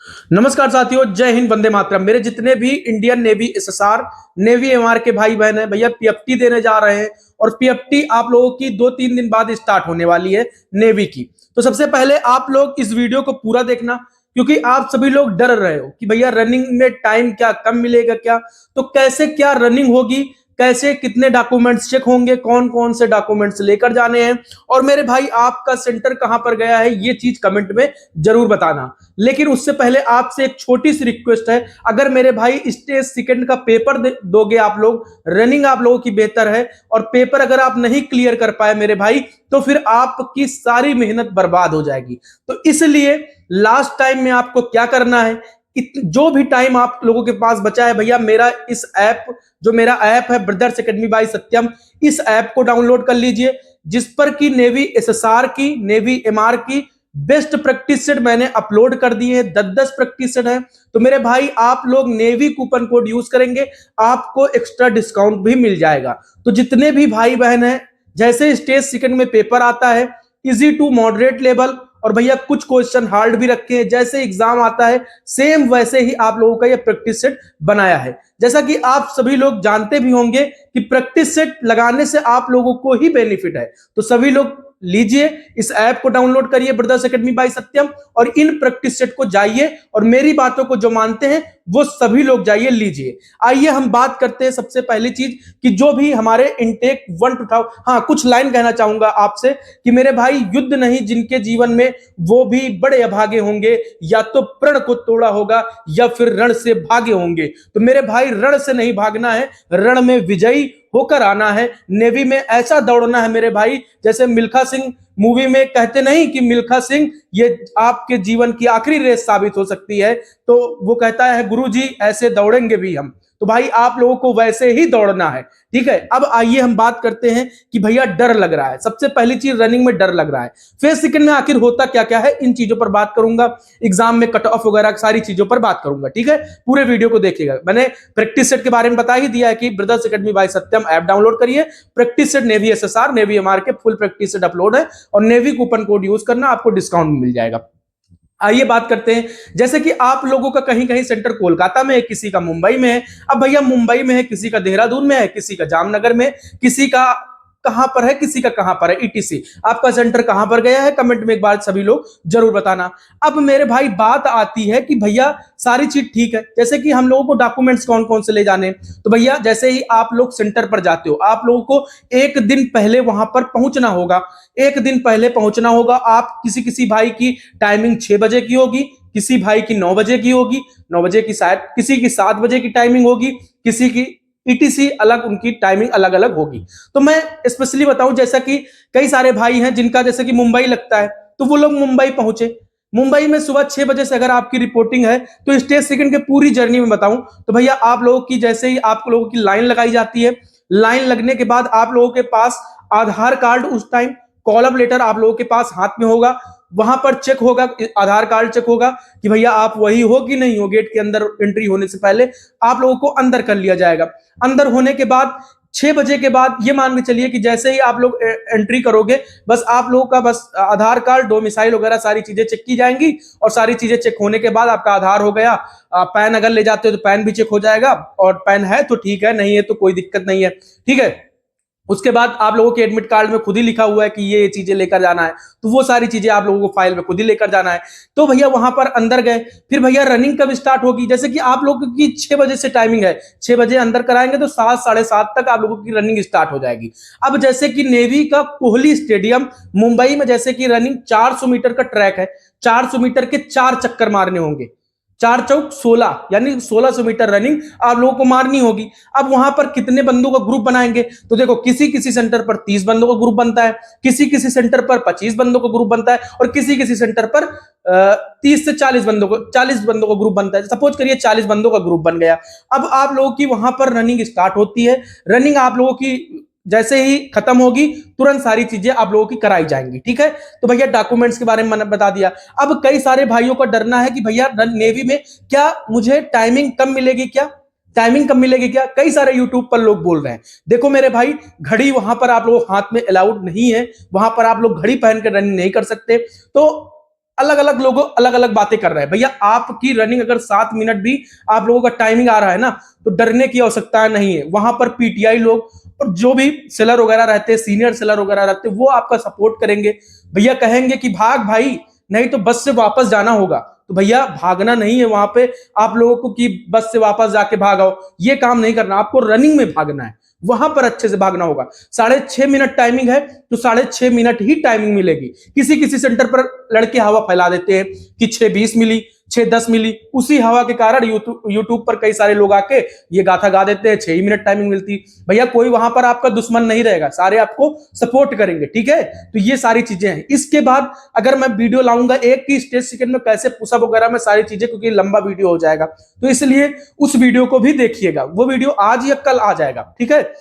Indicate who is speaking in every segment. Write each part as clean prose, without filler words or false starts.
Speaker 1: नमस्कार साथियों, जय हिंद, वंदे मातरम। मेरे जितने भी Indian navy SSR navy MR के भाई बहन हैं, भैया पीएफटी देने जा रहे हैं। और पीएफटी आप लोगों की 2-3 दिन बाद स्टार्ट होने वाली है नेवी की। तो सबसे पहले आप लोग इस वीडियो को पूरा देखना, क्योंकि आप सभी लोग डर रहे हो कि भैया रनिंग में टाइम क्या कम मिलेगा क्या, तो कैसे क्या रनिंग होगी, कैसे कितने डॉक्यूमेंट्स चेक होंगे, कौन कौन से डॉक्यूमेंट्स लेकर जाने हैं, और मेरे भाई आपका सेंटर कहां पर गया है ये चीज कमेंट में जरूर बताना। लेकिन उससे पहले आपसे एक छोटी सी रिक्वेस्ट है, अगर मेरे भाई स्टेज सेकंड का पेपर दोगे आप लोग, रनिंग आप लोगों की बेहतर है, और पेपर अगर आप नहीं क्लियर कर पाए मेरे भाई, तो फिर आपकी सारी मेहनत बर्बाद हो जाएगी। तो इसलिए लास्ट टाइम में आपको क्या करना है, जो भी टाइम आप लोगों के पास बचा है भैया, मेरा इस ऐप, जो मेरा ऐप है ब्रदर्स एकेडमी बाय सत्यम, इस ऐप को डाउनलोड कर लीजिए, जिस पर की नेवी एसएसआर की, नेवी एमआर की बेस्ट प्रैक्टिस सेट मैंने अपलोड कर दिए हैं। 10-10 प्रैक्टिस सेट है। तो मेरे भाई आप लोग नेवी कूपन कोड यूज करेंगे, आपको एक्स्ट्रा डिस्काउंट भी मिल जाएगा। तो जितने भी भाई बहन हैं, जैसे स्टेज सेकंड में पेपर आता है इजी टू मॉडरेट लेवल, और भैया कुछ क्वेश्चन हार्ड भी रखे हैं, जैसे एग्जाम आता है सेम वैसे ही आप लोगों का ये प्रैक्टिस सेट बनाया है। जैसा कि आप सभी लोग जानते भी होंगे कि प्रैक्टिस सेट लगाने से आप लोगों को ही बेनिफिट है। तो सभी लोग लीजिए, इस ऐप को डाउनलोड करिए ब्रदर्स एकेडमी बाय सत्यम, और इन प्रैक्टिस सेट को जाइए, और मेरी बातों को जो मानते हैं वो सभी लोग जाइए लीजिए। आइए हम बात करते हैं सबसे पहली चीज कि जो भी हमारे इनटेक 1 to 1000, हाँ कुछ लाइन कहना चाहूंगा आपसे कि मेरे भाई युद्ध नहीं जिनके जीवन में, वो भी बड़े अभागे होंगे, या तो प्रण को तोड़ा होगा या फिर रण से भागे होंगे। तो मेरे भाई रण से नहीं भागना है, रण में विजयी होकर आना है। नेवी में ऐसा दौड़ना है मेरे भाई, जैसे मिल्खा सिंह मूवी में कहते नहीं कि मिल्खा सिंह ये आपके जीवन की आखिरी रेस साबित हो सकती है, तो वो कहता है गुरुजी ऐसे दौड़ेंगे भी हम। तो भाई आप लोगों को वैसे ही दौड़ना है, ठीक है। अब आइए हम बात करते हैं कि भैया डर लग रहा है। सबसे पहली चीज, रनिंग में डर लग रहा है। फेज सेकंड में आखिर होता क्या क्या है, इन चीजों पर बात करूंगा, एग्जाम में कट ऑफ वगैरह सारी चीजों पर बात करूंगा, ठीक है। पूरे वीडियो को देखिएगा। मैंने प्रैक्टिस सेट के बारे में बता ही दिया है कि ब्रदर्स एकेडमी बाय सत्यम ऐप डाउनलोड करिए, practice set navy SSR navy MR के फुल प्रैक्टिस सेट अपलोड है, और नेवी कूपन कोड यूज करना, आपको डिस्काउंट मिल जाएगा। आइए बात करते हैं, जैसे कि आप लोगों का कहीं कहीं सेंटर कोलकाता में है, किसी का मुंबई में है। अब भैया मुंबई में है, किसी का देहरादून में है, किसी का जामनगर में, किसी का कहां पर है, किसी का कहां पर है, ईटीसी। आपका सेंटर कहां पर गया है, कमेंट में एक बार सभी लोग जरूर बताना। अब मेरे भाई बात आती है कि भैया सारी चीज ठीक है, जैसे कि हम लोगों को डॉक्यूमेंट्स कौन कौन से ले जाने। तो भैया जैसे ही आप लोग सेंटर पर जाते हो, आप लोगों को एक दिन पहले वहां पर पहुंचना होगा। एक दिन पहले पहुंचना होगा। आप किसी किसी भाई की टाइमिंग 6 बजे की होगी, किसी भाई की 9 बजे की होगी, 9 बजे की शायद किसी की 7 बजे की टाइमिंग होगी, किसी की ईटीसी अलग, उनकी टाइमिंग अलग अलग होगी। तो मैं स्पेशली बताऊं, जैसा कि कई सारे भाई हैं जिनका जैसे कि मुंबई लगता है, तो वो लोग मुंबई पहुंचे। मुंबई में सुबह 6 बजे से अगर आपकी रिपोर्टिंग है, तो स्टेज सेकंड के पूरी जर्नी में बताऊं तो भैया आप लोगों की, जैसे ही आप लोगों की लाइन लगाई जाती है, लाइन लगने के बाद आप लोगों के पास आधार कार्ड, उस टाइम कॉल अप लेटर आप लोगों के पास हाथ में होगा। वहां पर चेक होगा, आधार कार्ड चेक होगा कि भैया आप वही हो कि नहीं हो। गेट के अंदर एंट्री होने से पहले आप लोगों को अंदर कर लिया जाएगा। अंदर होने के बाद 6 बजे के बाद ये मान के चलिए कि जैसे ही आप लोग एंट्री करोगे, बस आप लोगों का बस आधार कार्ड, डोमिसाइल वगैरह सारी चीजें चेक की जाएंगी, और सारी चीजें चेक होने के बाद आपका आधार हो गया। पैन अगर ले जाते हो तो पैन भी चेक हो जाएगा, और पैन है तो ठीक है, नहीं है तो कोई दिक्कत नहीं है, ठीक है। उसके बाद आप लोगों के एडमिट कार्ड में खुद ही लिखा हुआ है कि ये चीजें लेकर जाना है, तो वो सारी चीजें आप लोगों को फाइल में खुद ही लेकर जाना है। तो भैया वहां पर अंदर गए, फिर भैया रनिंग कब स्टार्ट होगी, जैसे कि आप लोगों की 6 बजे से टाइमिंग है, 6 बजे अंदर कराएंगे तो 7 साढ़े 7 तक आप लोगों की रनिंग स्टार्ट हो जाएगी। अब जैसे कि नेवी का कोहली स्टेडियम मुंबई में, जैसे कि रनिंग 400 मीटर का ट्रैक है, 400 मीटर के 4 चक्कर मारने होंगे, 4 चौक 16, यानी 1600 मीटर रनिंग आप लोगों को मारनी होगी। अब वहां पर कितने बंदों का ग्रुप बनाएंगे, तो देखो किसी किसी सेंटर पर 30 बंदों का ग्रुप बनता है, किसी किसी सेंटर पर 25 बंदों का ग्रुप बनता है, और किसी किसी सेंटर पर 30 से 40 बंदों का ग्रुप बनता है। सपोज करिए 40 बंदों का ग्रुप बन गया। अब आप लोगों की वहां पर रनिंग स्टार्ट होती है। रनिंग आप लोगों की जैसे ही खत्म होगी, तुरंत सारी चीजें आप लोगों की कराई जाएंगी, ठीक है। तो भैया डॉक्यूमेंट्स के बारे में मैंने बता दिया। अब कई सारे भाइयों का डरना है कि भैया नेवी में क्या मुझे टाइमिंग कम मिलेगी, क्या टाइमिंग कम मिलेगी क्या, कई सारे यूट्यूब पर लोग बोल रहे हैं। देखो मेरे भाई, घड़ी वहां पर आप लोग हाथ में अलाउड नहीं है, वहां पर आप लोग घड़ी पहन कर रनिंग नहीं कर सकते। तो अलग अलग लोग अलग अलग बातें कर रहे हैं। भैया आपकी रनिंग अगर 7 मिनट भी आप लोगों का टाइमिंग आ रहा है ना, तो डरने की आवश्यकता नहीं है। वहां पर पीटीआई लोग और जो भी सेलर वगैरह रहते हैं, सीनियर सेलर वगैरह रहते हैं, वो आपका सपोर्ट करेंगे। भैया कहेंगे कि भाग भाई, नहीं तो बस से वापस जाना होगा। तो भैया भागना नहीं है वहां पे आप लोगों को कि बस से वापस जाके भागाओ, ये काम नहीं करना, आपको रनिंग में भागना है, वहां पर अच्छे से भागना होगा। 6.5 मिनट टाइमिंग है, तो 6.5 मिनट ही टाइमिंग मिलेगी। किसी किसी सेंटर पर लड़के हवा फैला देते हैं कि 6:20 मिली, 6:10 मिली, उसी हवा के कारण यूट्यूब पर कई सारे लोग आके ये गाथा गा देते हैं 6 ही मिनट टाइमिंग मिलती। भैया कोई वहां पर आपका दुश्मन नहीं रहेगा, सारे आपको सपोर्ट करेंगे, ठीक है। तो ये सारी चीजें हैं। इसके बाद अगर मैं वीडियो लाऊंगा एक की स्टेज सेकंड में कैसे पुशअप वगैरह में सारी चीजें, क्योंकि लंबा वीडियो हो जाएगा, तो इसलिए उस वीडियो को भी देखिएगा। वो वीडियो आज या कल आ जाएगा, ठीक है।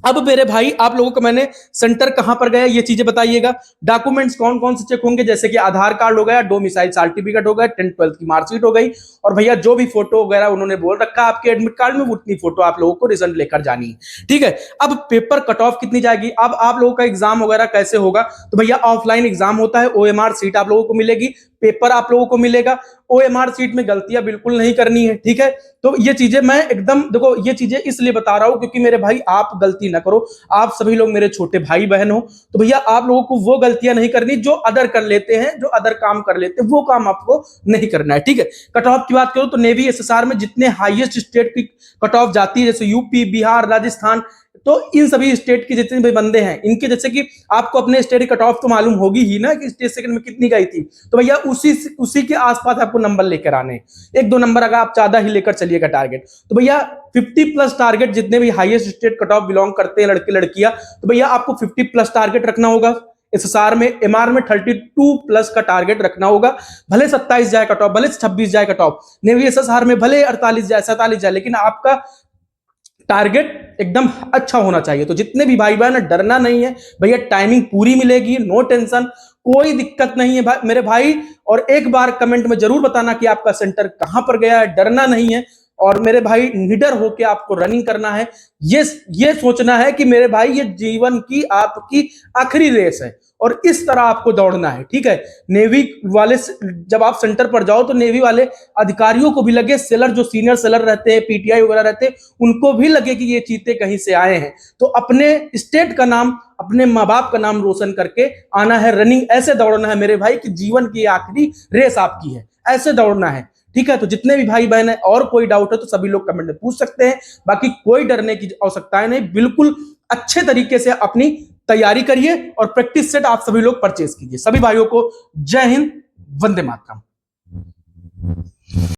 Speaker 1: अब मेरे भाई आप लोगों को मैंने सेंटर कहां पर गया ये चीजें बताइएगा। डॉक्यूमेंट्स कौन कौन से चेक होंगे, जैसे कि आधार कार्ड हो गया, डोमिसाइल सर्टिफिकेट हो गया, 10th-12th की मार्कशीट हो गई, और भैया जो भी फोटो वगैरह उन्होंने बोल रखा है आपके एडमिट कार्ड में, उतनी फोटो आप लोगों को रिजल्ट लेकर जानी है, ठीक है। अब पेपर कट ऑफ कितनी जाएगी, अब आप लोगों का एग्जाम वगैरह कैसे होगा, तो भैया ऑफलाइन एग्जाम होता है, ओएमआर सीट आप लोगों को मिलेगी, पेपर आप लोगों को मिलेगा। ओएमआर सीट में गलतियां बिल्कुल नहीं करनी है, ठीक है। तो ये चीजें मैं एकदम देखो, ये चीजें इसलिए बता रहा हूं क्योंकि मेरे भाई आप गलती ना करो, आप सभी लोग मेरे छोटे भाई बहन हो, तो भैया आप लोगों को वो गलतियां नहीं करनी जो अदर कर लेते हैं, जो अदर काम कर लेते हैं, वो काम आपको नहीं करना है, ठीक है। कट ऑफ की बात करो तो नेवी एसएसआर में जितने हाईएस्ट स्टेट की कट ऑफ जाती है, जैसे यूपी, बिहार, राजस्थान, तो इन सभी स्टेट के जितने भी बंदे हैं, इनके जैसे कि आपको अपने स्टेट की कट ऑफ तो मालूम होगी ही ना कि स्टेट सेकंड में कितनी गई थी, तो भैया उसी के आसपास आपको नंबर लेकर आने, 1-2 नंबर अगर आप ज्यादा ही लेकर चलिएगा टारगेट, तो भैया 50+ टारगेट, जितने भी highest state cut off belong करते हैं लड़के लड़कियां, तो भैया आपको 50+ टारगेट रखना होगा। एसएसआर में, एमआर में 32+ का टारगेट रखना होगा। भले 27 जाए कट ऑफ, भले 26 जाए कट ऑफ, नेवी एसएसआर में भले 48 जाए, 47 जाए, लेकिन आपका टारगेट एकदम अच्छा होना चाहिए। तो जितने भी भाई बहन, डरना नहीं है भैया, टाइमिंग पूरी मिलेगी, नो टेंशन, कोई दिक्कत नहीं है भाई मेरे भाई। और एक बार कमेंट में जरूर बताना कि आपका सेंटर कहां पर गया है, डरना नहीं है। और मेरे भाई निडर होकर आपको रनिंग करना है, ये सोचना है कि मेरे भाई ये जीवन की आपकी आखिरी रेस है, और इस तरह आपको दौड़ना है, ठीक है। नेवी वाले जब आप सेंटर पर जाओ तो नेवी वाले अधिकारियों को भी लगे, सेलर जो सीनियर सेलर रहते हैं, पीटीआई वगैरह रहते हैं, उनको भी लगे कि ये चीते कहीं से आए हैं। तो अपने स्टेट का नाम, अपने माँ बाप का नाम रोशन करके आना है। रनिंग ऐसे दौड़ना है मेरे भाई कि जीवन की आखिरी रेस आपकी है, ऐसे दौड़ना है, ठीक है। तो जितने भी भाई बहन है, और कोई डाउट है तो सभी लोग कमेंट में पूछ सकते हैं, बाकी कोई डरने की आवश्यकता नहीं। बिल्कुल अच्छे तरीके से अपनी तैयारी करिए और प्रैक्टिस सेट आप सभी लोग परचेज कीजिए। सभी भाइयों को जय हिंद, वंदे मातरम।